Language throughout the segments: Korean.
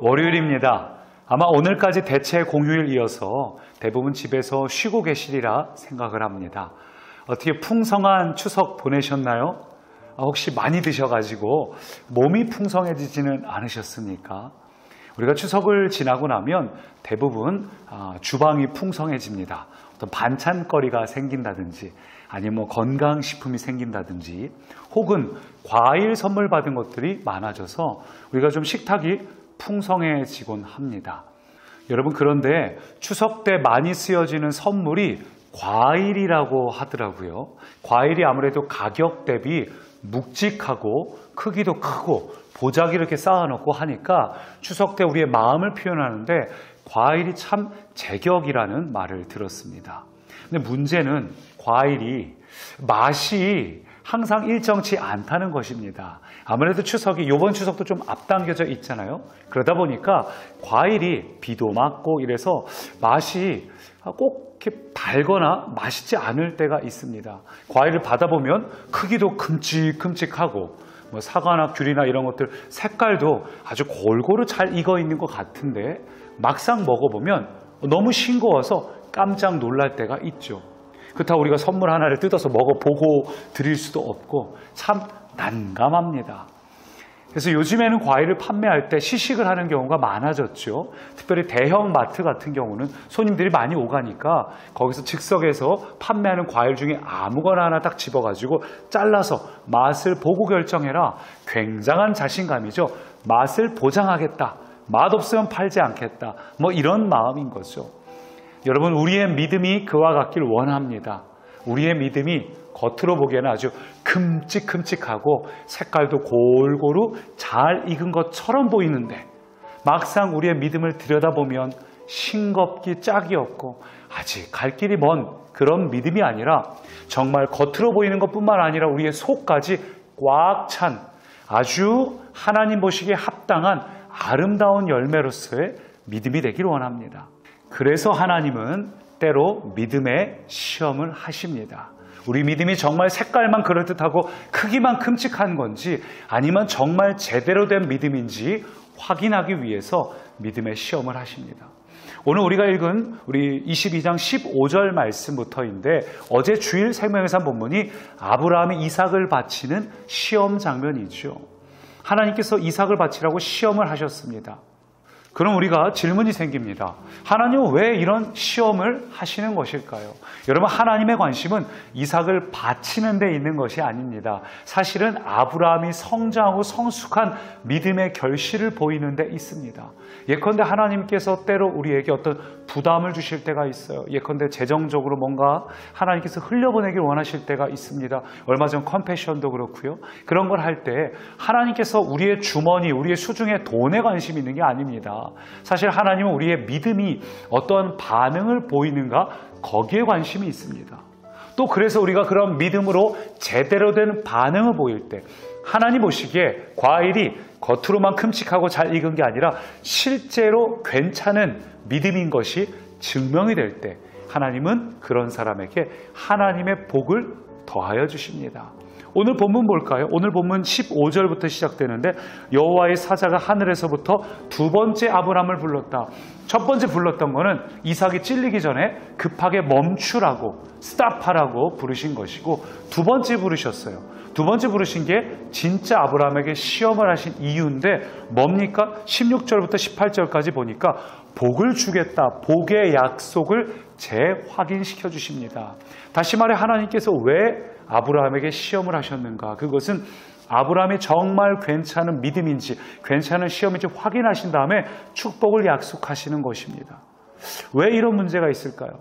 월요일입니다. 아마 오늘까지 대체 공휴일 이어서 대부분 집에서 쉬고 계시리라 생각을 합니다. 어떻게 풍성한 추석 보내셨나요? 혹시 많이 드셔가지고 몸이 풍성해지지는 않으셨습니까? 우리가 추석을 지나고 나면 대부분 주방이 풍성해집니다. 어떤 반찬거리가 생긴다든지 아니면 건강식품이 생긴다든지 혹은 과일 선물 받은 것들이 많아져서 우리가 좀 식탁이 풍성해지곤 합니다. 여러분, 그런데 추석 때 많이 쓰여지는 선물이 과일이라고 하더라고요. 과일이 아무래도 가격 대비 묵직하고 크기도 크고 보자기 이렇게 쌓아놓고 하니까 추석 때 우리의 마음을 표현하는데 과일이 참 제격이라는 말을 들었습니다. 근데 문제는 과일이 맛이 항상 일정치 않다는 것입니다. 아무래도 추석이 이번 추석도 좀 앞당겨져 있잖아요. 그러다 보니까 과일이 비도 맞고 이래서 맛이 꼭 이렇게 달거나 맛있지 않을 때가 있습니다. 과일을 받아보면 크기도 큼직큼직하고 사과나 귤이나 이런 것들 색깔도 아주 골고루 잘 익어 있는 것 같은데 막상 먹어보면 너무 싱거워서 깜짝 놀랄 때가 있죠. 그렇다고 우리가 선물 하나를 뜯어서 먹어보고 드릴 수도 없고 참 난감합니다. 그래서 요즘에는 과일을 판매할 때 시식을 하는 경우가 많아졌죠. 특별히 대형 마트 같은 경우는 손님들이 많이 오가니까 거기서 즉석에서 판매하는 과일 중에 아무거나 하나 딱 집어가지고 잘라서 맛을 보고 결정해라. 굉장한 자신감이죠. 맛을 보장하겠다. 맛없으면 팔지 않겠다. 이런 마음인 거죠. 여러분, 우리의 믿음이 그와 같길 원합니다. 우리의 믿음이 겉으로 보기에는 아주 큼직큼직하고 색깔도 골고루 잘 익은 것처럼 보이는데 막상 우리의 믿음을 들여다보면 싱겁기 짝이 없고 아직 갈 길이 먼 그런 믿음이 아니라 정말 겉으로 보이는 것뿐만 아니라 우리의 속까지 꽉 찬 아주 하나님 보시기에 합당한 아름다운 열매로서의 믿음이 되길 원합니다. 그래서 하나님은 때로 믿음의 시험을 하십니다. 우리 믿음이 정말 색깔만 그럴듯하고 크기만 큼직한 건지 아니면 정말 제대로 된 믿음인지 확인하기 위해서 믿음의 시험을 하십니다. 오늘 우리가 읽은 우리 22장 15절 말씀부터인데 어제 주일 생명의 산 본문이 아브라함이 이삭을 바치는 시험 장면이죠. 하나님께서 이삭을 바치라고 시험을 하셨습니다. 그럼 우리가 질문이 생깁니다. 하나님은 왜 이런 시험을 하시는 것일까요? 여러분, 하나님의 관심은 이삭을 바치는 데 있는 것이 아닙니다. 사실은 아브라함이 성장하고 성숙한 믿음의 결실을 보이는 데 있습니다. 예컨대 하나님께서 때로 우리에게 어떤 부담을 주실 때가 있어요. 예컨대 재정적으로 뭔가 하나님께서 흘려보내길 원하실 때가 있습니다. 얼마 전 컴패션도 그렇고요. 그런 걸 할 때 하나님께서 우리의 주머니, 우리의 수중에 돈에 관심이 있는 게 아닙니다. 사실 하나님은 우리의 믿음이 어떤 반응을 보이는가 거기에 관심이 있습니다. 또 그래서 우리가 그런 믿음으로 제대로 된 반응을 보일 때 하나님 보시기에 과일이 겉으로만 큼직하고 잘 익은 게 아니라 실제로 괜찮은 믿음인 것이 증명이 될 때 하나님은 그런 사람에게 하나님의 복을 더하여 주십니다. 오늘 본문 볼까요? 오늘 본문 15절부터 시작되는데 여호와의 사자가 하늘에서부터 두 번째 아브람을 불렀다. 첫 번째 불렀던 거는 이삭이 찔리기 전에 급하게 멈추라고 스탑하라고 부르신 것이고 두 번째 부르셨어요. 두 번째 부르신 게 진짜 아브라함에게 시험을 하신 이유인데 뭡니까? 16절부터 18절까지 보니까 복을 주겠다. 복의 약속을 재확인시켜 주십니다. 다시 말해 하나님께서 왜 아브라함에게 시험을 하셨는가? 그것은 아브라함이 정말 괜찮은 믿음인지 괜찮은 시험인지 확인하신 다음에 축복을 약속하시는 것입니다. 왜 이런 문제가 있을까요?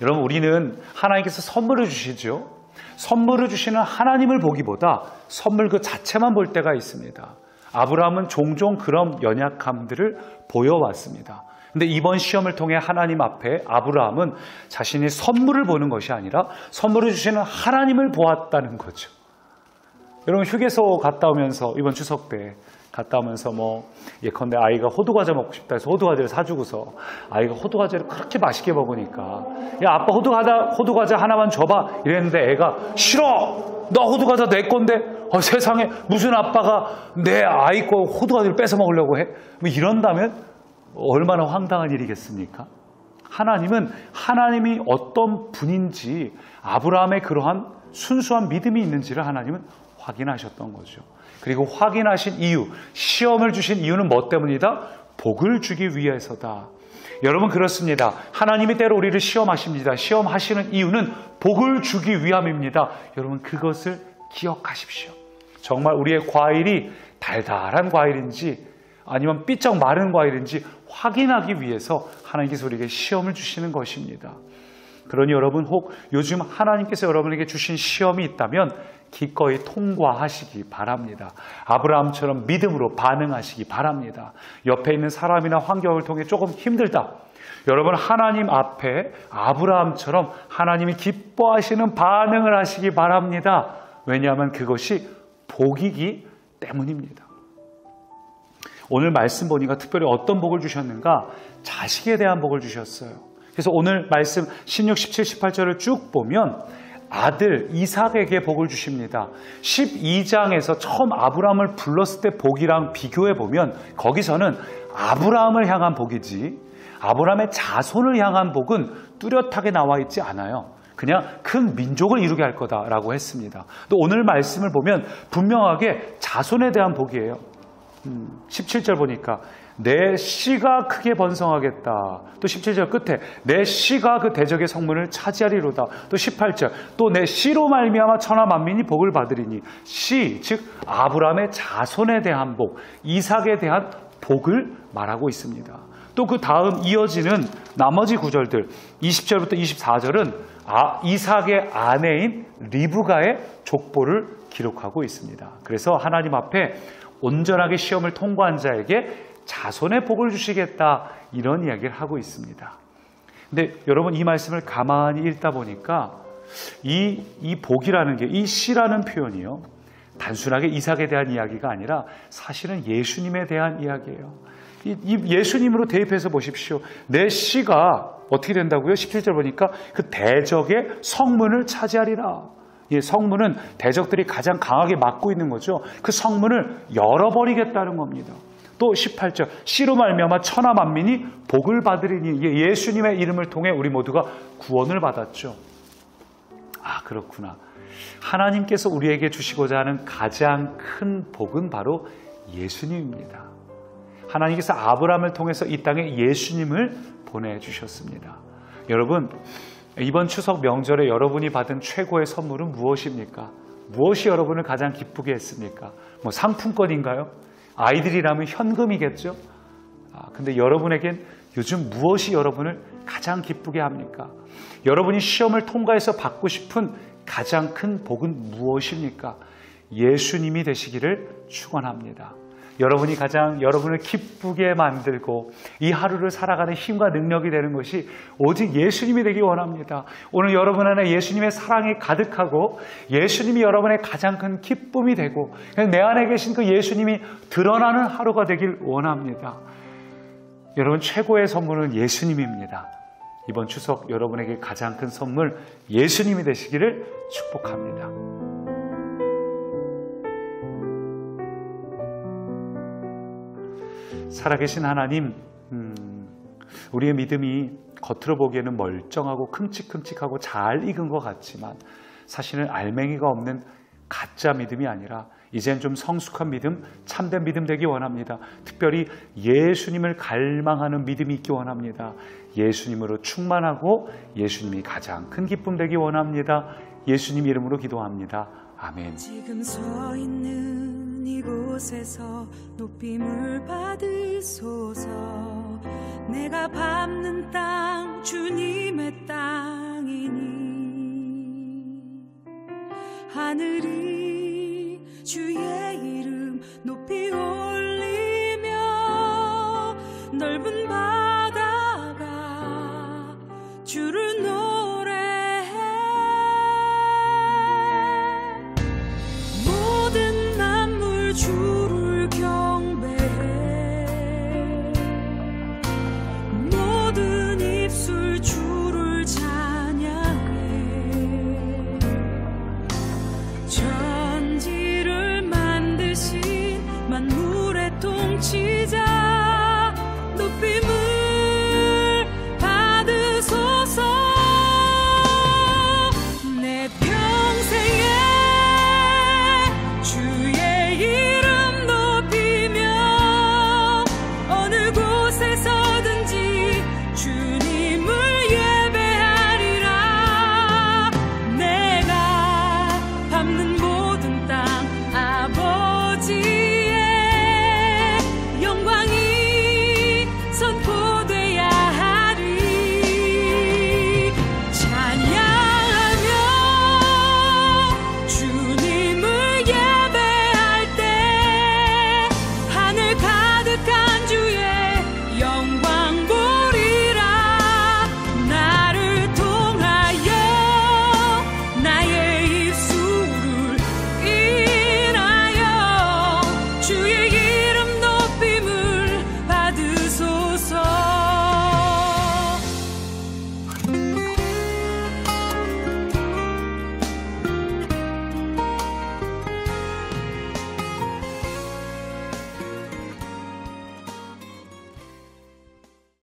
여러분, 우리는 하나님께서 선물을 주시죠. 선물을 주시는 하나님을 보기보다 선물 그 자체만 볼 때가 있습니다. 아브라함은 종종 그런 연약함들을 보여왔습니다. 근데 이번 시험을 통해 하나님 앞에 아브라함은 자신이 선물을 보는 것이 아니라 선물을 주시는 하나님을 보았다는 거죠. 여러분, 휴게소 갔다 오면서 이번 추석 때 갔다 오면서 예컨대 아이가 호두과자 먹고 싶다 해서 호두과자를 사주고서 아이가 호두과자를 그렇게 맛있게 먹으니까 야, 아빠 호두과자 하나만 줘봐 이랬는데 애가 싫어! 너 호두과자 내 건데 세상에 무슨 아빠가 내 아이 거 호두과자를 뺏어 먹으려고 해? 뭐 이런다면 얼마나 황당한 일이겠습니까? 하나님은 하나님이 어떤 분인지 아브라함의 그러한 순수한 믿음이 있는지를 하나님은 확인하셨던 거죠. 그리고 확인하신 이유, 시험을 주신 이유는 뭐 때문이다? 복을 주기 위해서다. 여러분 그렇습니다. 하나님이 때로 우리를 시험하십니다. 시험하시는 이유는 복을 주기 위함입니다. 여러분 그것을 기억하십시오. 정말 우리의 과일이 달달한 과일인지 아니면 삐쩍 마른 과일인지 확인하기 위해서 하나님께서 우리에게 시험을 주시는 것입니다. 그러니 여러분 혹 요즘 하나님께서 여러분에게 주신 시험이 있다면 기꺼이 통과하시기 바랍니다. 아브라함처럼 믿음으로 반응하시기 바랍니다. 옆에 있는 사람이나 환경을 통해 조금 힘들다. 여러분 하나님 앞에 아브라함처럼 하나님이 기뻐하시는 반응을 하시기 바랍니다. 왜냐하면 그것이 복이기 때문입니다. 오늘 말씀 보니까 특별히 어떤 복을 주셨는가? 자식에 대한 복을 주셨어요. 그래서 오늘 말씀 16, 17, 18절을 쭉 보면 아들 이삭에게 복을 주십니다. 12장에서 처음 아브라함을 불렀을 때 복이랑 비교해 보면 거기서는 아브라함을 향한 복이지 아브라함의 자손을 향한 복은 뚜렷하게 나와 있지 않아요. 그냥 큰 민족을 이루게 할 거다라고 했습니다. 또 오늘 말씀을 보면 분명하게 자손에 대한 복이에요. 17절 보니까 내 씨가 크게 번성하겠다. 또 17절 끝에 내 씨가 그 대적의 성문을 차지하리로다. 또 18절 또 내 씨로 말미암아 천하 만민이 복을 받으리니 씨, 즉 아브라함의 자손에 대한 복, 이삭에 대한 복을 말하고 있습니다. 또 그 다음 이어지는 나머지 구절들 20절부터 24절은 이삭의 아내인 리브가의 족보를 기록하고 있습니다. 그래서 하나님 앞에 온전하게 시험을 통과한 자에게 자손의 복을 주시겠다 이런 이야기를 하고 있습니다. 근데 여러분 이 말씀을 가만히 읽다 보니까 이 복이라는 게 이 씨라는 표현이요 단순하게 이삭에 대한 이야기가 아니라 사실은 예수님에 대한 이야기예요. 이 예수님으로 대입해서 보십시오. 내 씨가 어떻게 된다고요? 17절 보니까 그 대적의 성문을 차지하리라. 이 성문은 대적들이 가장 강하게 막고 있는 거죠. 그 성문을 열어버리겠다는 겁니다. 또 18절 씨로 말미암아 천하 만민이 복을 받으리니 예수님의 이름을 통해 우리 모두가 구원을 받았죠. 그렇구나. 하나님께서 우리에게 주시고자 하는 가장 큰 복은 바로 예수님입니다. 하나님께서 아브라함을 통해서 이 땅에 예수님을 보내주셨습니다. 여러분 이번 추석 명절에 여러분이 받은 최고의 선물은 무엇입니까? 무엇이 여러분을 가장 기쁘게 했습니까? 뭐 상품권인가요? 아이들이라면 현금이겠죠? 근데 여러분에겐 요즘 무엇이 여러분을 가장 기쁘게 합니까? 여러분이 시험을 통과해서 받고 싶은 가장 큰 복은 무엇입니까? 예수님이 되시기를 축원합니다. 여러분이 가장 여러분을 기쁘게 만들고 이 하루를 살아가는 힘과 능력이 되는 것이 오직 예수님이 되기 원합니다. 오늘 여러분 안에 예수님의 사랑이 가득하고 예수님이 여러분의 가장 큰 기쁨이 되고 내 안에 계신 그 예수님이 드러나는 하루가 되길 원합니다. 여러분 최고의 선물은 예수님입니다. 이번 추석 여러분에게 가장 큰 선물 예수님이 되시기를 축복합니다. 살아계신 하나님, 우리의 믿음이 겉으로 보기에는 멀쩡하고 큼직큼직하고 잘 익은 것 같지만 사실은 알맹이가 없는 가짜 믿음이 아니라 이젠 좀 성숙한 믿음, 참된 믿음 되기 원합니다. 특별히 예수님을 갈망하는 믿음이 있기 원합니다. 예수님으로 충만하고 예수님이 가장 큰 기쁨 되기 원합니다. 예수님 이름으로 기도합니다. 아멘. 지금 서 있는 이곳에서 높임을 받으소서. 내가 밟는 땅 주님의 땅이니 하늘이 주의 이름 높이 올리며 넓은 바다가 주를 노래해. 모든 만물 주